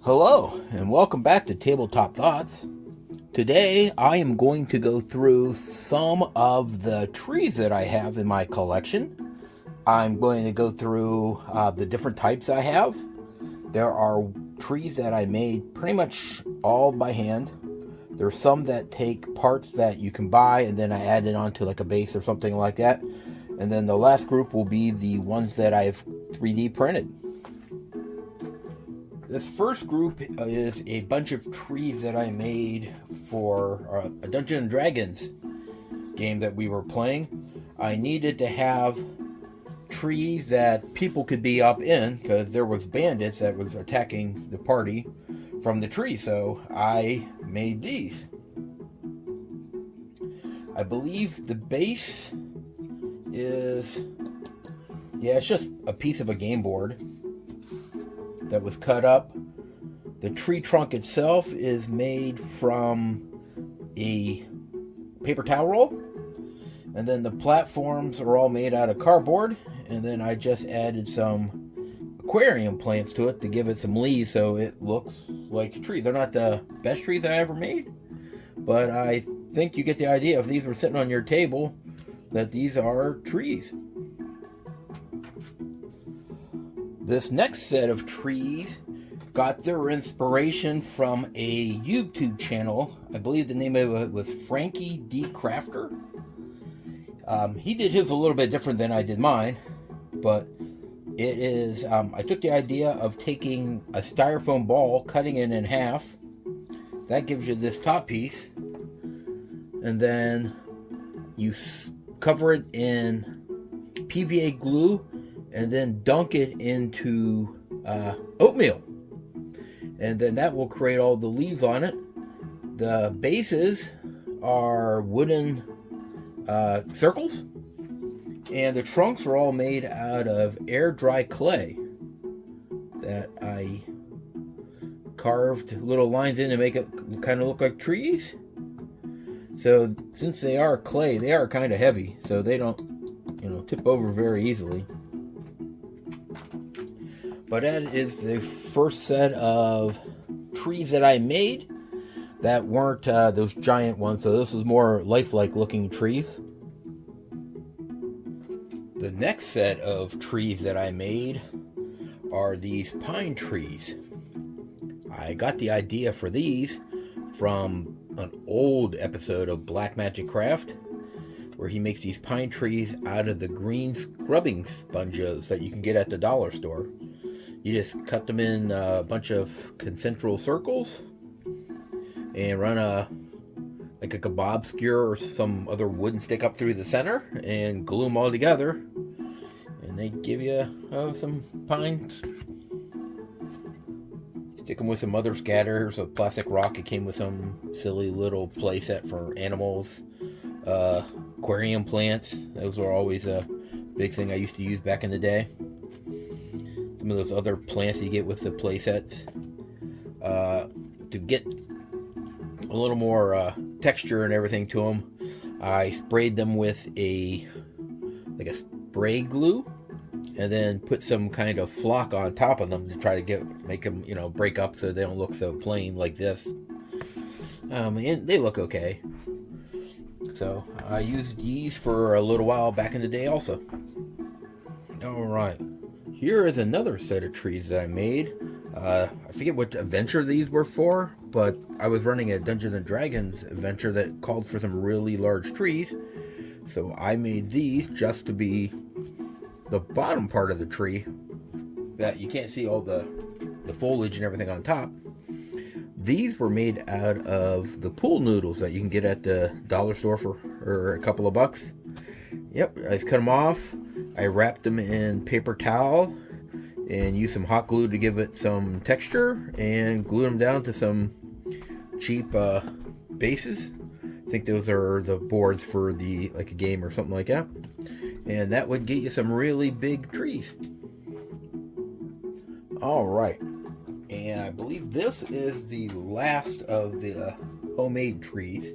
Hello, and welcome back to Tabletop Thoughts. Today, I am going to go through some of the trees that I have in my collection. I'm going to go through the different types I have. There are trees that I made pretty much all by hand. There's some that take parts that you can buy, and then I add it onto like a base or something like that. And then the last group will be the ones that I've 3D printed. This first group is a bunch of trees that I made for a Dungeons & Dragons game that we were playing. I needed to have trees that people could be up in because there was bandits that was attacking the party from the tree, so I made these. I believe the base is, it's just a piece of a game board that was cut up. The tree trunk itself is made from a paper towel roll, and then the platforms are all made out of cardboard, and then I just added some aquarium plants to it to give it some leaves so it looks like trees. They're not the best trees I ever made, but I think you get the idea. If these were sitting on your table, that these are trees. This next set of trees got their inspiration from a YouTube channel. I believe the name of it was Frankie D. Crafter. He did his a little bit different than I did mine, but it is, I took the idea of taking a styrofoam ball, cutting it in half. That gives you this top piece. And then you cover it in PVA glue and then dunk it into oatmeal. And then that will create all the leaves on it. The bases are wooden circles. And the trunks are all made out of air dry clay that I carved little lines in to make it kind of look like trees. So since they are clay, they are kind of heavy, so they don't, tip over very easily. But that is the first set of trees that I made that weren't those giant ones. So this was more lifelike looking trees. The next set of trees that I made are these pine trees. I got the idea for these from an old episode of Black Magic Craft, where he makes these pine trees out of the green scrubbing sponges that you can get at the dollar store. You just cut them in a bunch of concentric circles and run a kebab skewer or some other wooden stick up through the center and glue them all together, and they give you some pine. Stick them with some other scatters of plastic rock. It came with some silly little play set for animals. Aquarium plants. Those were always a big thing I used to use back in the day. Some of those other plants you get with the play sets. To get a little more texture and everything to them, I sprayed them with a spray glue, and then put some kind of flock on top of them to try to make them, break up so they don't look so plain like this. And they look okay. So I used these for a little while back in the day also. Alright, here is another set of trees that I made. I forget what adventure these were for, but I was running a Dungeons & Dragons adventure that called for some really large trees. So I made these just to be the bottom part of the tree, that you can't see all the foliage and everything on top. These were made out of the pool noodles that you can get at the dollar store for a couple of bucks. Yep, I just cut them off. I wrapped them in paper towel and used some hot glue to give it some texture, and glued them down to some cheap bases. I think those are the boards for a game or something like that. And that would get you some really big trees. Alright. And I believe this is the last of the homemade trees.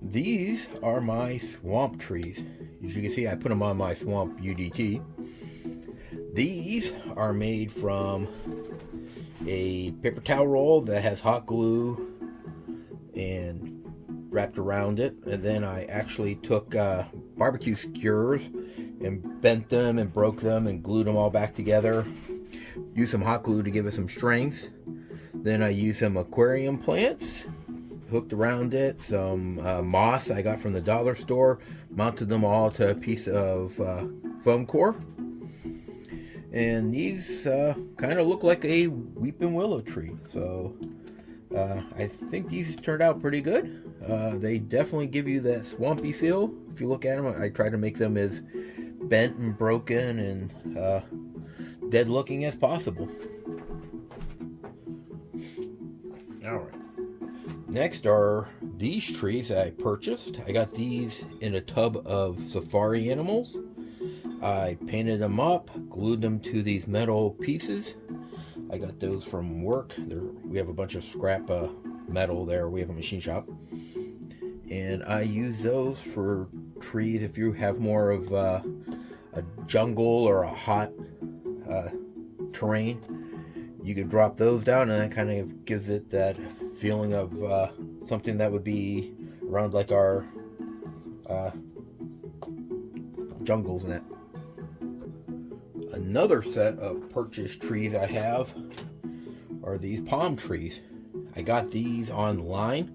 These are my swamp trees. As you can see, I put them on my swamp UDT. These are made from a paper towel roll that has hot glue and wrapped around it, and then I actually took barbecue skewers and bent them and broke them and glued them all back together. Used some hot glue to give it some strength. Then I used some aquarium plants, hooked around it, some moss I got from the dollar store, mounted them all to a piece of foam core. And these kind of look like a weeping willow tree. So I think these turned out pretty good. They definitely give you that swampy feel. If you look at them, I try to make them as bent and broken and dead looking as possible. Alright. Next are these trees that I purchased. I got these in a tub of safari animals. I painted them up, glued them to these metal pieces. I got those from work. We have a bunch of scrap metal there. We have a machine shop. And I use those for trees if you have more of a jungle or a hot terrain. You could drop those down, and that kind of gives it that feeling of something that would be around like our jungles and that. Another set of purchased trees I have are these palm trees. I got these online,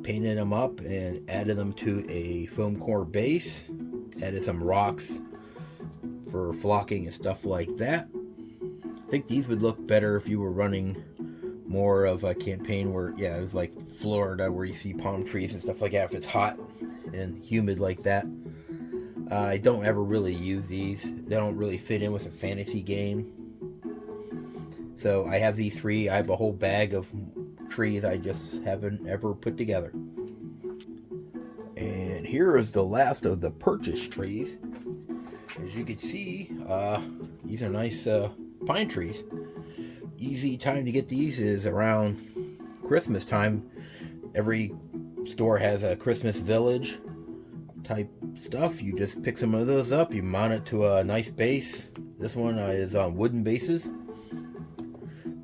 painted them up and added them to a foam core base, added some rocks for flocking and stuff like that. I think these would look better if you were running more of a campaign where, it was like Florida, where you see palm trees and stuff like that, if it's hot and humid like that. I don't ever really use these. They don't really fit in with a fantasy game. So I have these three. I have a whole bag of trees I just haven't ever put together. And here is the last of the purchased trees. As you can see, these are nice pine trees. Easy time to get these is around Christmas time. Every store has a Christmas village type stuff. You just pick some of those up, you mount it to a nice base. This one is on wooden bases.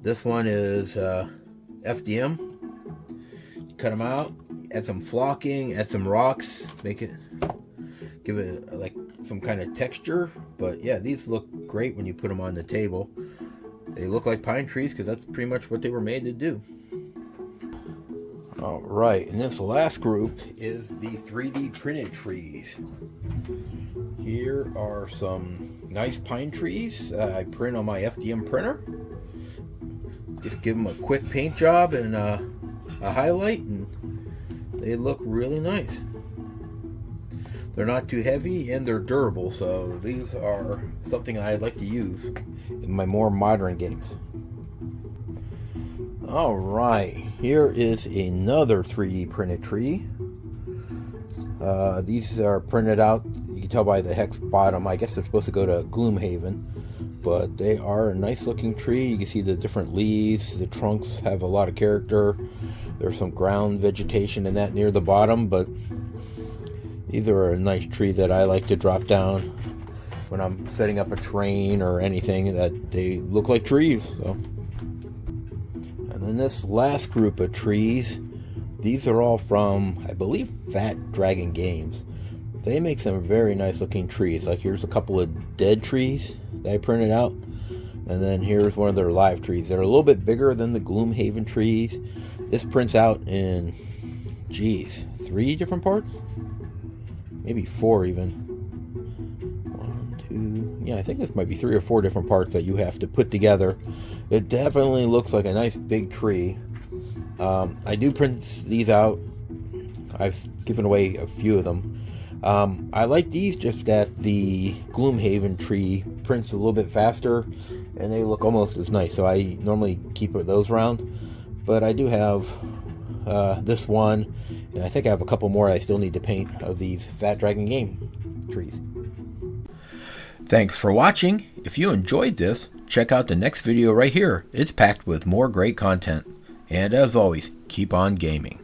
This one is FDM. You cut them out, add some flocking, add some rocks, give it like some kind of texture. But yeah, these look great when you put them on the table. They look like pine trees because that's pretty much what they were made to do. Alright, and this last group is the 3D printed trees. Here are some nice pine trees I print on my FDM printer. Just give them a quick paint job and a highlight, and they look really nice. They're not too heavy and they're durable, so these are something I'd like to use in my more modern games. Alright, here is another 3D printed tree. These are printed out, you can tell by the hex bottom. I guess they're supposed to go to Gloomhaven, but they are a nice looking tree. You can see the different leaves, the trunks have a lot of character. There's some ground vegetation in that near the bottom, but these are a nice tree that I like to drop down when I'm setting up a terrain or anything, that they look like trees. So. And then this last group of trees, these are all from, I believe, Fat Dragon Games. They make some very nice looking trees. Like here's a couple of dead trees that I printed out. And then here's one of their live trees. They're a little bit bigger than the Gloomhaven trees. This prints out in, 3 different parts? Maybe 4 even. 1, 2, I think this might be 3 or 4 different parts that you have to put together. It definitely looks like a nice big tree. I do print these out. I've given away a few of them. I like these just that the Gloomhaven tree prints a little bit faster and they look almost as nice, so I normally keep those around. But I do have this one, and I think I have a couple more I still need to paint of these Fat Dragon Game trees. Thanks for watching. If you enjoyed this, check out the next video right here. It's packed with more great content. And as always, keep on gaming.